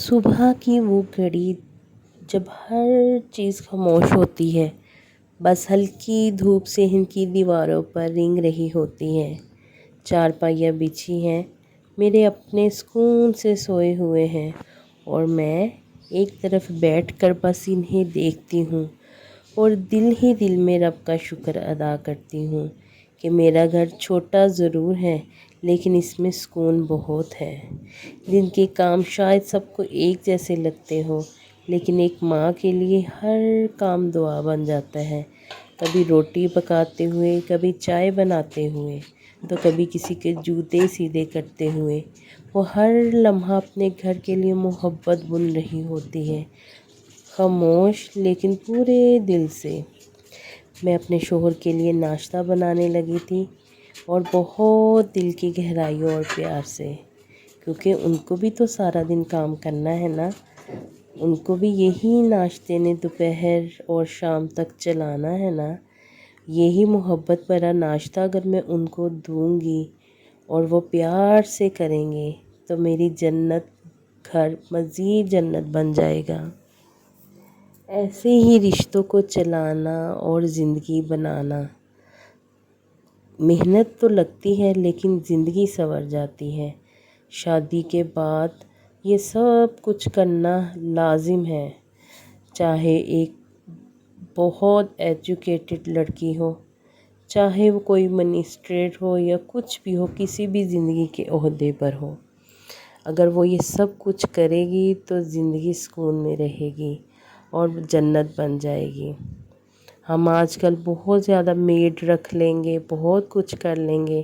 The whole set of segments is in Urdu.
صبح کی وہ گھڑی جب ہر چیز خاموش ہوتی ہے، بس ہلکی دھوپ صحن کی دیواروں پر رنگ رہی ہوتی ہے۔ چارپائیاں بچھی ہیں، میرے اپنے سکون سے سوئے ہوئے ہیں اور میں ایک طرف بیٹھ کر بس انہیں دیکھتی ہوں اور دل ہی دل میں رب کا شکر ادا کرتی ہوں کہ میرا گھر چھوٹا ضرور ہے لیکن اس میں سکون بہت ہے۔ دن کے کام شاید سب کو ایک جیسے لگتے ہو، لیکن ایک ماں کے لیے ہر کام دعا بن جاتا ہے۔ کبھی روٹی پکاتے ہوئے، کبھی چائے بناتے ہوئے، تو کبھی کسی کے جوتے سیدھے کرتے ہوئے، وہ ہر لمحہ اپنے گھر کے لیے محبت بن رہی ہوتی ہے، خاموش لیکن پورے دل سے۔ میں اپنے شوہر کے لیے ناشتہ بنانے لگی تھی اور بہت دل کی گہرائیوں اور پیار سے، کیونکہ ان کو بھی تو سارا دن کام کرنا ہے نا، ان کو بھی یہی ناشتے نے دوپہر اور شام تک چلانا ہے نا۔ یہی محبت بھرا ناشتہ اگر میں ان کو دوں گی اور وہ پیار سے کریں گے تو میری جنت گھر مزید جنت بن جائے گا۔ ایسے ہی رشتوں کو چلانا اور زندگی بنانا، محنت تو لگتی ہے لیکن زندگی سنور جاتی ہے۔ شادی کے بعد یہ سب کچھ کرنا لازم ہے، چاہے ایک بہت ایجوکیٹڈ لڑکی ہو، چاہے وہ کوئی منسٹریٹ ہو یا کچھ بھی ہو، کسی بھی زندگی کے عہدے پر ہو۔ اگر وہ یہ سب کچھ کرے گی تو زندگی سکون میں رہے گی اور جنت بن جائے گی۔ ہم آج کل بہت زیادہ میڈ رکھ لیں گے، بہت کچھ کر لیں گے،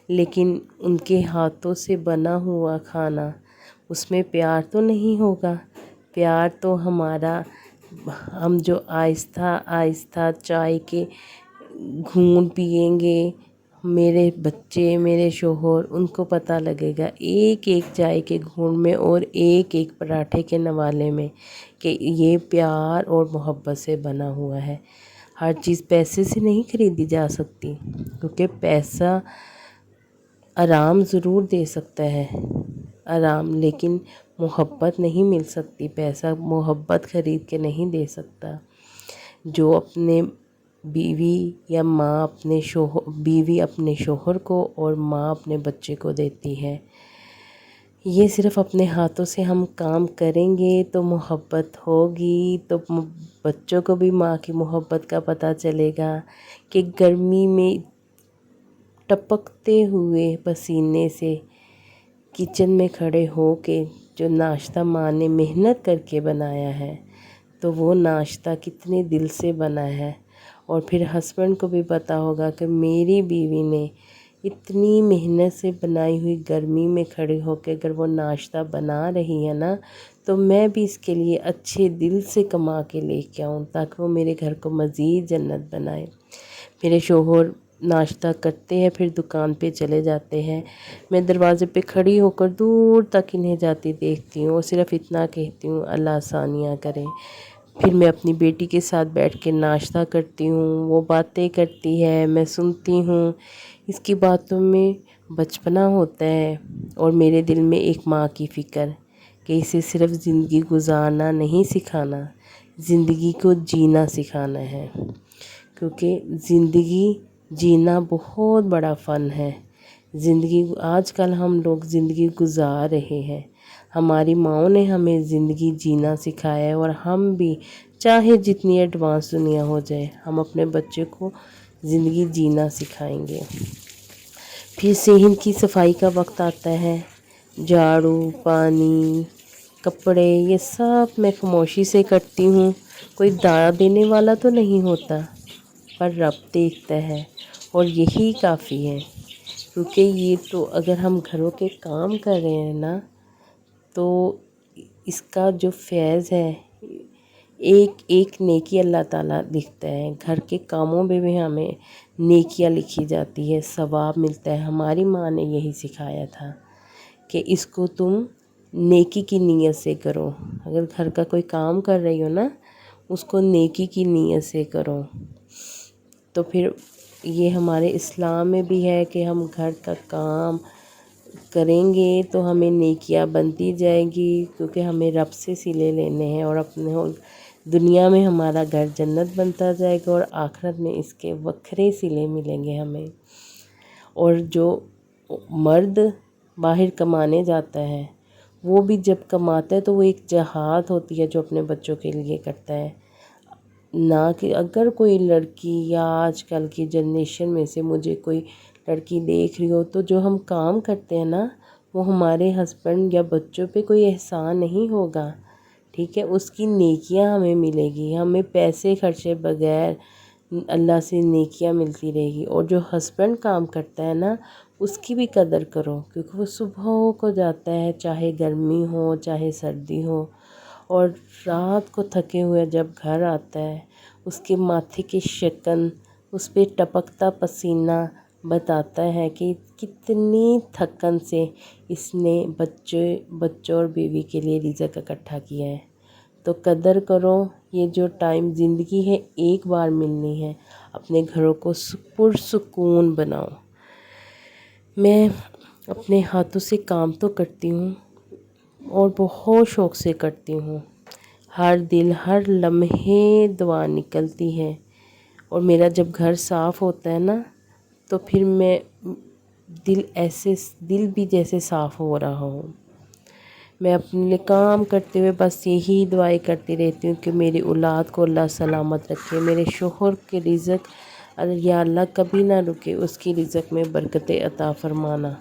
لیکن ان کے ہاتھوں سے بنا ہوا کھانا، اس میں پیار تو نہیں ہوگا۔ پیار تو ہمارا، ہم جو آہستہ آہستہ چائے کے گھونٹ پیئیں گے، میرے بچے، میرے شوہر، ان کو پتہ لگے گا ایک ایک چائے کے گھونٹ میں اور ایک ایک پراٹھے کے نوالے میں کہ یہ پیار اور محبت سے بنا ہوا ہے۔ ہر چیز پیسے سے نہیں خریدی جا سکتی، کیونکہ پیسہ آرام ضرور دے سکتا ہے، آرام، لیکن محبت نہیں مل سکتی۔ پیسہ محبت خرید کے نہیں دے سکتا۔ جو اپنے بیوی یا ماں اپنے شوہر، بیوی اپنے شوہر کو اور ماں اپنے بچے کو دیتی ہے، یہ صرف اپنے ہاتھوں سے ہم کام کریں گے تو محبت ہوگی، تو بچوں کو بھی ماں کی محبت کا پتہ چلے گا کہ گرمی میں ٹپکتے ہوئے پسینے سے کچن میں کھڑے ہو کے جو ناشتہ ماں نے محنت کر کے بنایا ہے، تو وہ ناشتہ کتنے دل سے بنا ہے۔ اور پھر ہسبینڈ کو بھی پتہ ہوگا کہ میری بیوی نے اتنی محنت سے بنائی ہوئی گرمی میں کھڑے ہو کے اگر وہ ناشتہ بنا رہی ہے نا، تو میں بھی اس کے لیے اچھے دل سے کما کے لے کے آؤں تاکہ وہ میرے گھر کو مزید جنت بنائے۔ میرے شوہر ناشتہ کرتے ہیں، پھر دکان پہ چلے جاتے ہیں، میں دروازے پہ کھڑی ہو کر دور تک انہیں جاتی دیکھتی ہوں اور صرف اتنا کہتی ہوں اللہ آسانیاں کرے۔ پھر میں اپنی بیٹی کے ساتھ بیٹھ کے ناشتہ کرتی ہوں، وہ باتیں کرتی ہے، میں سنتی ہوں، اس کی باتوں میں بچپنا ہوتا ہے اور میرے دل میں ایک ماں کی فکر کہ اسے صرف زندگی گزارنا نہیں سکھانا، زندگی کو جینا سکھانا ہے، کیونکہ زندگی جینا بہت بڑا فن ہے۔ زندگی آج کل ہم لوگ زندگی گزار رہے ہیں، ہماری ماؤں نے ہمیں زندگی جینا سکھایا ہے اور ہم بھی چاہے جتنی ایڈوانس دنیا ہو جائے، ہم اپنے بچے کو زندگی جینا سکھائیں گے۔ پھر صحن کی صفائی کا وقت آتا ہے، جھاڑو، پانی، کپڑے، یہ سب میں خاموشی سے کرتی ہوں۔ کوئی دایا دینے والا تو نہیں ہوتا، پر رب دیکھتا ہے اور یہی کافی ہے، کیونکہ یہ تو اگر ہم گھروں کے کام کر رہے ہیں نا، تو اس کا جو فیض ہے، ایک ایک نیکی اللہ تعالیٰ لکھتا ہے۔ گھر کے کاموں میں بھی ہمیں نیکیاں لکھی جاتی ہے، ثواب ملتا ہے۔ ہماری ماں نے یہی سکھایا تھا کہ اس کو تم نیکی کی نیت سے کرو، اگر گھر کا کوئی کام کر رہی ہو نا، اس کو نیکی کی نیت سے کرو۔ تو پھر یہ ہمارے اسلام میں بھی ہے کہ ہم گھر کا کام کریں گے تو ہمیں نیکیاں بنتی جائیں گی، کیونکہ ہمیں رب سے صلے لینے ہیں، اور اپنے دنیا میں ہمارا گھر جنت بنتا جائے گا، اور آخرت میں اس کے وکھرے صلے ملیں گے ہمیں۔ اور جو مرد باہر کمانے جاتا ہے، وہ بھی جب کماتا ہے تو وہ ایک جہاد ہوتی ہے جو اپنے بچوں کے لیے کرتا ہے، نہ کہ اگر کوئی لڑکی یا آج کل کی جنریشن میں سے مجھے کوئی لڑکی دیکھ رہی ہو، تو جو ہم کام کرتے ہیں نا، وہ ہمارے ہسبینڈ یا بچوں پہ کوئی احسان نہیں ہوگا، ٹھیک ہے، اس کی نیکیاں ہمیں ملے گی، ہمیں پیسے خرچے بغیر اللہ سے نیکیاں ملتی رہے گی۔ اور جو ہسبینڈ کام کرتا ہے نا، اس کی بھی قدر کرو، کیونکہ وہ صبح کو جاتا ہے، چاہے گرمی ہو چاہے سردی ہو، اور رات کو تھکے ہوئے جب گھر آتا ہے، اس کے ماتھے کی شکن، اس پہ ٹپکتا پسینہ بتاتا ہے کہ کتنی تھکن سے اس نے بچوں اور بیوی کے لیے رزق اکٹھا کیا ہے۔ تو قدر کرو، یہ جو ٹائم زندگی ہے ایک بار ملنی ہے، اپنے گھروں کو پرسکون بناؤ۔ میں اپنے ہاتھوں سے کام تو کرتی ہوں، اور بہت شوق سے کرتی ہوں، ہر لمحے دعا نکلتی ہے، اور میرا جب گھر صاف ہوتا ہے نا، تو پھر میں دل بھی جیسے صاف ہو رہا ہو۔ میں اپنے لیے کام کرتے ہوئے بس یہی دعائیں کرتی رہتی ہوں کہ میری اولاد کو اللہ سلامت رکھے، میرے شوہر کے رزق یا اللہ کبھی نہ رکے، اس کی رزق میں برکتیں عطا فرمانا،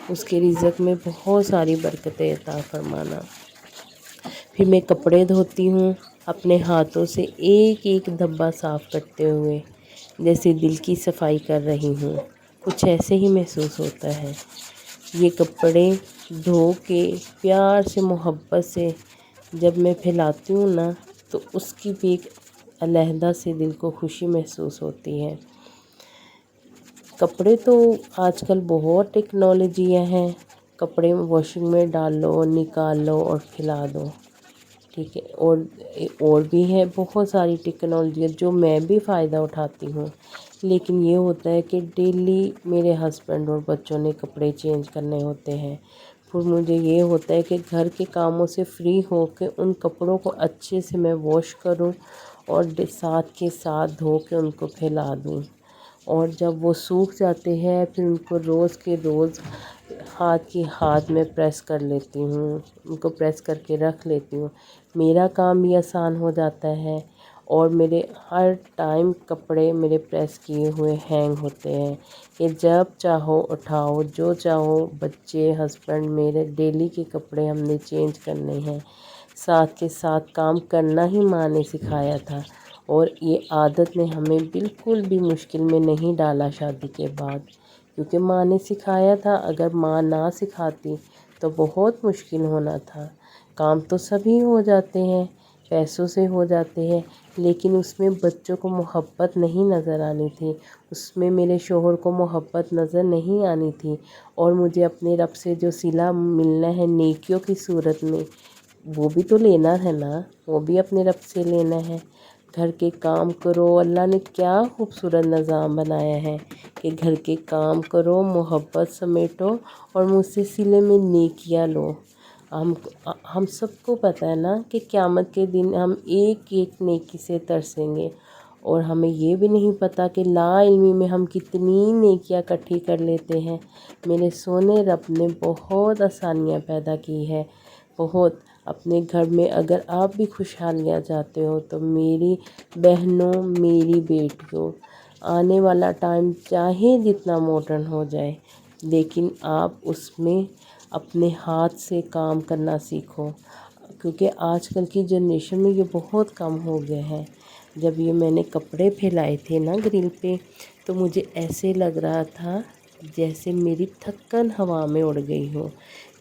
اس کے رزق میں بہت ساری برکتیں عطا فرمانا۔ پھر میں کپڑے دھوتی ہوں اپنے ہاتھوں سے، ایک ایک دھبا صاف کرتے ہوئے، جیسے دل کی صفائی کر رہی ہوں، کچھ ایسے ہی محسوس ہوتا ہے۔ یہ کپڑے دھو کے پیار سے محبت سے جب میں پھیلاتی ہوں نا، تو اس کی بھی ایک علیحدہ سے دل کو خوشی محسوس ہوتی ہے۔ کپڑے تو آج کل بہت ٹیکنالوجیاں ہیں، کپڑے واشنگ میں ڈال لو، نکال لو اور پھیلا دو، ٹھیک ہے، اور بھی ہے بہت ساری ٹیکنالوجیاں جو میں بھی فائدہ اٹھاتی ہوں، لیکن یہ ہوتا ہے کہ ڈیلی میرے ہسبینڈ اور بچوں نے کپڑے چینج کرنے ہوتے ہیں، پھر مجھے یہ ہوتا ہے کہ گھر کے کاموں سے فری ہو کے ان کپڑوں کو اچھے سے میں واش کروں، اور ساتھ کے ساتھ دھو کے ان کو پھیلا دوں، اور جب وہ سوکھ جاتے ہیں پھر ان کو روز کے روز ہاتھ میں پریس کر لیتی ہوں، ان کو پریس کر کے رکھ لیتی ہوں، میرا کام بھی آسان ہو جاتا ہے، اور میرے ہر ٹائم کپڑے میرے پریس کیے ہوئے ہینگ ہوتے ہیں کہ جب چاہو اٹھاؤ، جو چاہو، بچے ہسبینڈ میرے ڈیلی کے کپڑے ہم نے چینج کرنے ہیں۔ ساتھ کے ساتھ کام کرنا ہی ماں نے سکھایا تھا، اور یہ عادت نے ہمیں بالکل بھی مشکل میں نہیں ڈالا شادی کے بعد، کیونکہ ماں نے سکھایا تھا، اگر ماں نہ سکھاتی تو بہت مشکل ہونا تھا۔ کام تو سبھی ہو جاتے ہیں، پیسوں سے ہو جاتے ہیں، لیکن اس میں بچوں کو محبت نہیں نظر آنی تھی، اس میں میرے شوہر کو محبت نظر نہیں آنی تھی، اور مجھے اپنے رب سے جو صلہ ملنا ہے نیکیوں کی صورت میں، وہ بھی تو لینا ہے نا، وہ بھی اپنے رب سے لینا ہے۔ گھر کے کام کرو، اللہ نے کیا خوبصورت نظام بنایا ہے کہ گھر کے کام کرو، محبت سمیٹو، اور مجھ سے صلے میں نیکیاں لو۔ ہم سب کو پتہ ہے نا کہ قیامت کے دن ہم ایک ایک نیکی سے ترسیں گے، اور ہمیں یہ بھی نہیں پتہ کہ لا علمی میں ہم کتنی نیکیاں اکٹھی کر لیتے ہیں۔ میرے سونے رب نے بہت آسانیاں پیدا کی ہے، بہت۔ اپنے گھر میں اگر آپ بھی خوشحالیاں چاہتے ہو تو میری بہنوں، میری بیٹیوں، آنے والا ٹائم چاہے جتنا ماڈرن ہو جائے، لیکن آپ اس میں اپنے ہاتھ سے کام کرنا سیکھو، کیونکہ آج کل کی جنریشن میں یہ بہت کم ہو گیا ہے۔ جب یہ میں نے کپڑے پھیلائے تھے نا گرل پہ، تو مجھے ایسے لگ رہا تھا جیسے میری تھکن ہوا میں اڑ گئی ہو،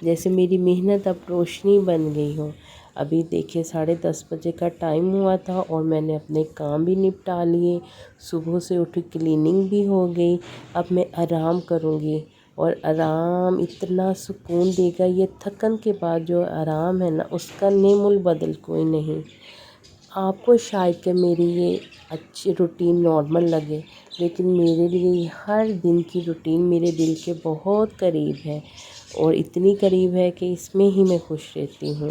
جیسے میری محنت اب روشنی بن گئی ہو۔ ابھی دیکھیے 10:30 بجے کا ٹائم ہوا تھا، اور میں نے اپنے کام بھی نپٹا لیے، صبح سے اٹھ کلیننگ بھی ہو گئی، اب میں آرام کروں گی، اور آرام اتنا سکون دے گا، یہ تھکن کے بعد جو آرام ہے نا، اس کا نعم البدل کوئی نہیں۔ آپ کو شاید کہ میری یہ اچھی روٹین نارمل لگے، لیکن میرے لیے یہ ہر دن کی روٹین میرے دل کے بہت قریب ہے، اور اتنی قریب ہے کہ اس میں ہی میں خوش رہتی ہوں۔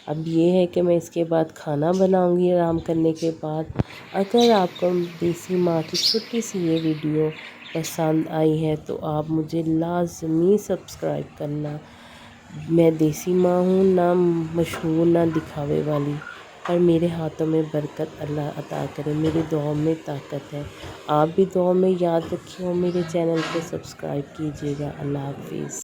اب یہ ہے کہ میں اس کے بعد کھانا بناؤں گی آرام کرنے کے بعد۔ اگر آپ کو دیسی ماں کی چھوٹی سی یہ ویڈیو پسند آئی ہے تو آپ مجھے لازمی سبسکرائب کرنا۔ میں دیسی ماں ہوں، نہ مشہور نہ دکھاوے والی، پر میرے ہاتھوں میں برکت اللہ عطا کرے، میری دعاؤں میں طاقت ہے۔ آپ بھی دعاؤں میں یاد رکھیے اور میرے چینل کو سبسکرائب کیجیے گا۔ اللہ حافظ۔